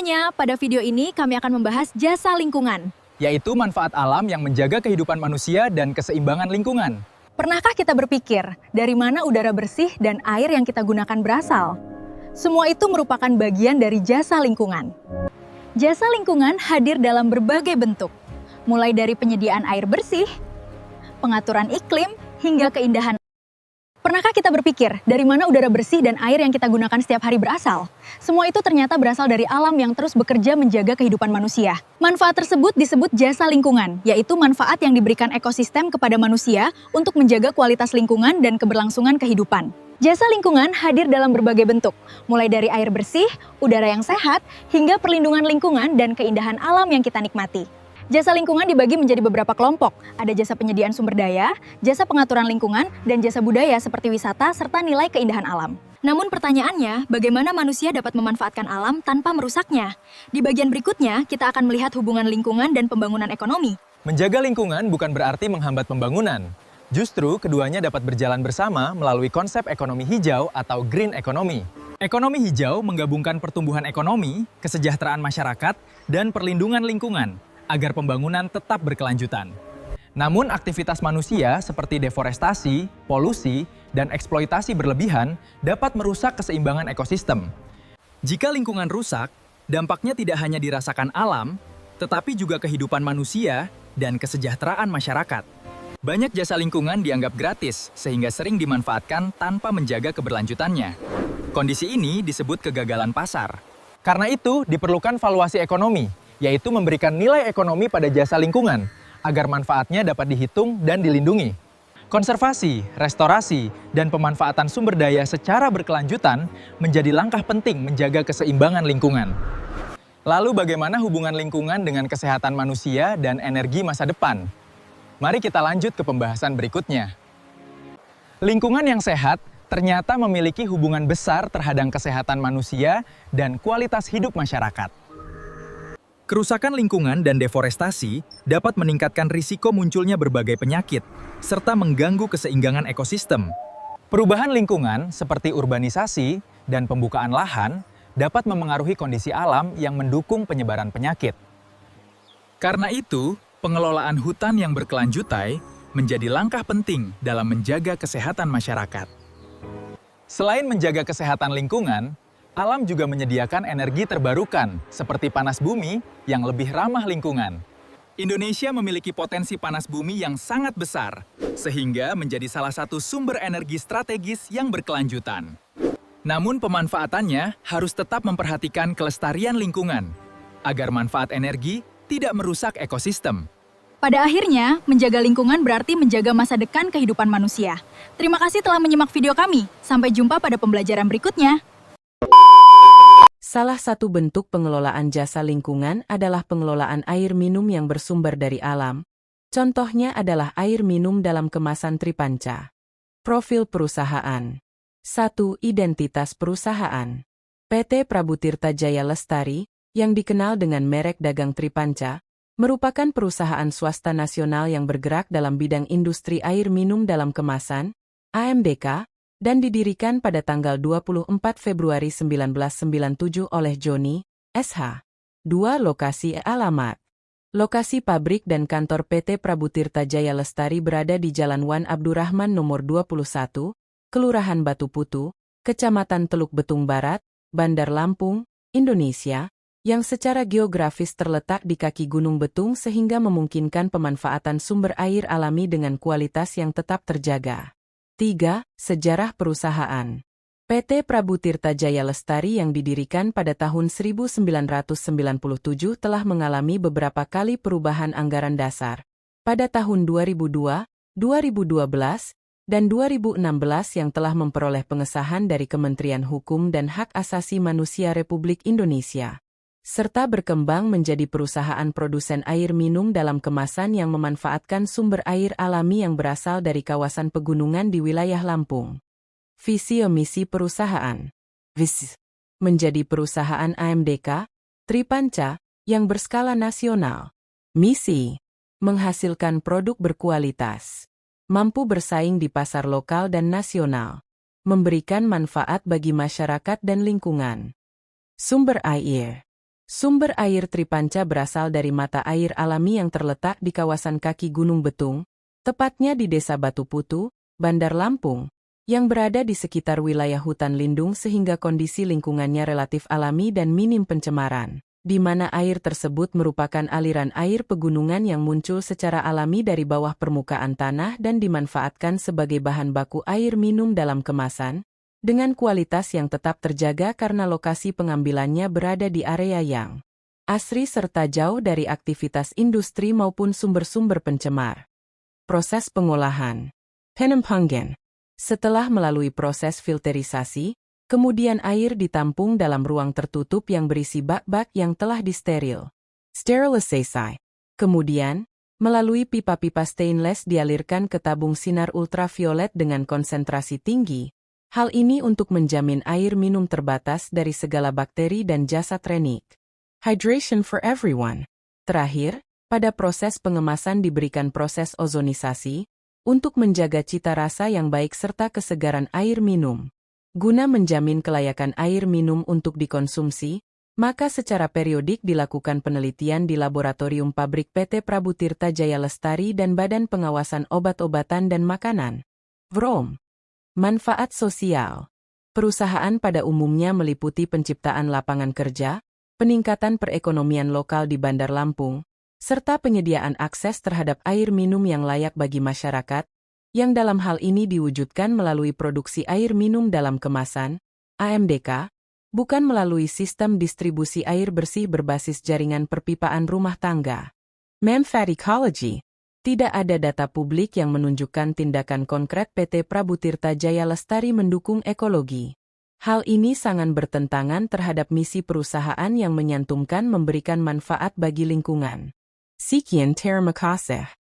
semuanya, pada video ini kami akan membahas jasa lingkungan. Yaitu manfaat alam yang menjaga kehidupan manusia dan keseimbangan lingkungan. Pernahkah kita berpikir, dari mana udara bersih dan air yang kita gunakan berasal? Semua itu merupakan bagian dari jasa lingkungan. Jasa lingkungan hadir dalam berbagai bentuk, mulai dari penyediaan air bersih, pengaturan iklim, hingga keindahan. Pernahkah kita berpikir, dari mana udara bersih dan air yang kita gunakan setiap hari berasal? Semua itu ternyata berasal dari alam yang terus bekerja menjaga kehidupan manusia. Manfaat tersebut disebut jasa lingkungan, yaitu manfaat yang diberikan ekosistem kepada manusia untuk menjaga kualitas lingkungan dan keberlangsungan kehidupan. Jasa lingkungan hadir dalam berbagai bentuk, mulai dari air bersih, udara yang sehat, hingga perlindungan lingkungan dan keindahan alam yang kita nikmati. Jasa lingkungan dibagi menjadi beberapa kelompok. Ada jasa penyediaan sumber daya, jasa pengaturan lingkungan, dan jasa budaya seperti wisata serta nilai keindahan alam. Namun pertanyaannya, bagaimana manusia dapat memanfaatkan alam tanpa merusaknya? Di bagian berikutnya, kita akan melihat hubungan lingkungan dan pembangunan ekonomi. Menjaga lingkungan bukan berarti menghambat pembangunan. Justru keduanya dapat berjalan bersama melalui konsep ekonomi hijau atau green economy. Ekonomi hijau menggabungkan pertumbuhan ekonomi, kesejahteraan masyarakat, dan perlindungan lingkungan agar pembangunan tetap berkelanjutan. Namun aktivitas manusia seperti deforestasi, polusi, dan eksploitasi berlebihan dapat merusak keseimbangan ekosistem. Jika lingkungan rusak, dampaknya tidak hanya dirasakan alam, tetapi juga kehidupan manusia dan kesejahteraan masyarakat. Banyak jasa lingkungan dianggap gratis, sehingga sering dimanfaatkan tanpa menjaga keberlanjutannya. Kondisi ini disebut kegagalan pasar. Karena itu, diperlukan valuasi ekonomi, yaitu memberikan nilai ekonomi pada jasa lingkungan, agar manfaatnya dapat dihitung dan dilindungi. Konservasi, restorasi, dan pemanfaatan sumber daya secara berkelanjutan menjadi langkah penting menjaga keseimbangan lingkungan. Lalu bagaimana hubungan lingkungan dengan kesehatan manusia dan energi masa depan? Mari kita lanjut ke pembahasan berikutnya. Lingkungan yang sehat ternyata memiliki hubungan besar terhadap kesehatan manusia dan kualitas hidup masyarakat. Kerusakan lingkungan dan deforestasi dapat meningkatkan risiko munculnya berbagai penyakit, serta mengganggu keseimbangan ekosistem. Perubahan lingkungan seperti urbanisasi dan pembukaan lahan dapat memengaruhi kondisi alam yang mendukung penyebaran penyakit. Karena itu, pengelolaan hutan yang berkelanjutan menjadi langkah penting dalam menjaga kesehatan masyarakat. Selain menjaga kesehatan lingkungan, alam juga menyediakan energi terbarukan, seperti panas bumi yang lebih ramah lingkungan. Indonesia memiliki potensi panas bumi yang sangat besar, sehingga menjadi salah satu sumber energi strategis yang berkelanjutan. Namun pemanfaatannya harus tetap memperhatikan kelestarian lingkungan, agar manfaat energi tidak merusak ekosistem. Pada akhirnya, menjaga lingkungan berarti menjaga masa depan kehidupan manusia. Terima kasih telah menyimak video kami. Sampai jumpa pada pembelajaran berikutnya. Salah satu bentuk pengelolaan jasa lingkungan adalah pengelolaan air minum yang bersumber dari alam. Contohnya adalah air minum dalam kemasan Tripanca. Profil perusahaan. 1. Identitas perusahaan. PT Prabutirta Jaya Lestari, yang dikenal dengan merek dagang Tripanca, merupakan perusahaan swasta nasional yang bergerak dalam bidang industri air minum dalam kemasan, AMDK, dan didirikan pada tanggal 24 Februari 1997 oleh Joni, SH. 2. Lokasi alamat. Lokasi pabrik dan kantor PT Prabutirta Jaya Lestari berada di Jalan Wan Abdurrahman nomor 21, Kelurahan Batu Putu, Kecamatan Teluk Betung Barat, Bandar Lampung, Indonesia, yang secara geografis terletak di kaki Gunung Betung sehingga memungkinkan pemanfaatan sumber air alami dengan kualitas yang tetap terjaga. 3. Sejarah perusahaan. PT Prabutirta Jaya Lestari yang didirikan pada tahun 1997 telah mengalami beberapa kali perubahan anggaran dasar. Pada tahun 2002, 2012, dan 2016 yang telah memperoleh pengesahan dari Kementerian Hukum dan Hak Asasi Manusia Republik Indonesia, serta berkembang menjadi perusahaan produsen air minum dalam kemasan yang memanfaatkan sumber air alami yang berasal dari kawasan pegunungan di wilayah Lampung. Visi misi perusahaan. Visi menjadi perusahaan AMDK, Tripanca, yang berskala nasional. Misi menghasilkan produk berkualitas, mampu bersaing di pasar lokal dan nasional, memberikan manfaat bagi masyarakat dan lingkungan. Sumber air. Sumber air Tripanca berasal dari mata air alami yang terletak di kawasan kaki Gunung Betung, tepatnya di Desa Batu Putu, Bandar Lampung, yang berada di sekitar wilayah hutan lindung sehingga kondisi lingkungannya relatif alami dan minim pencemaran, di mana air tersebut merupakan aliran air pegunungan yang muncul secara alami dari bawah permukaan tanah dan dimanfaatkan sebagai bahan baku air minum dalam kemasan, dengan kualitas yang tetap terjaga karena lokasi pengambilannya berada di area yang asri serta jauh dari aktivitas industri maupun sumber-sumber pencemar. Proses pengolahan. Penampungan. Setelah melalui proses filterisasi, kemudian air ditampung dalam ruang tertutup yang berisi bak-bak yang telah disteril. Sterilisasi. Kemudian, melalui pipa-pipa stainless dialirkan ke tabung sinar ultraviolet dengan konsentrasi tinggi. Hal ini untuk menjamin air minum terbatas dari segala bakteri dan jasad renik. Hydration for everyone. Terakhir, pada proses pengemasan diberikan proses ozonisasi, untuk menjaga cita rasa yang baik serta kesegaran air minum. Guna menjamin kelayakan air minum untuk dikonsumsi, maka secara periodik dilakukan penelitian di laboratorium pabrik PT Prabu Tirta Jaya Lestari dan Badan Pengawasan Obat-obatan dan Makanan. VROM. Manfaat sosial. Perusahaan pada umumnya meliputi penciptaan lapangan kerja, peningkatan perekonomian lokal di Bandar Lampung, serta penyediaan akses terhadap air minum yang layak bagi masyarakat, yang dalam hal ini diwujudkan melalui produksi air minum dalam kemasan, AMDK, bukan melalui sistem distribusi air bersih berbasis jaringan perpipaan rumah tangga. Manfaat ekologi. Tidak ada data publik yang menunjukkan tindakan konkret PT Prabu Tirta Jaya Lestari mendukung ekologi. Hal ini sangat bertentangan terhadap misi perusahaan yang menyantumkan memberikan manfaat bagi lingkungan. Sekian terima kasih.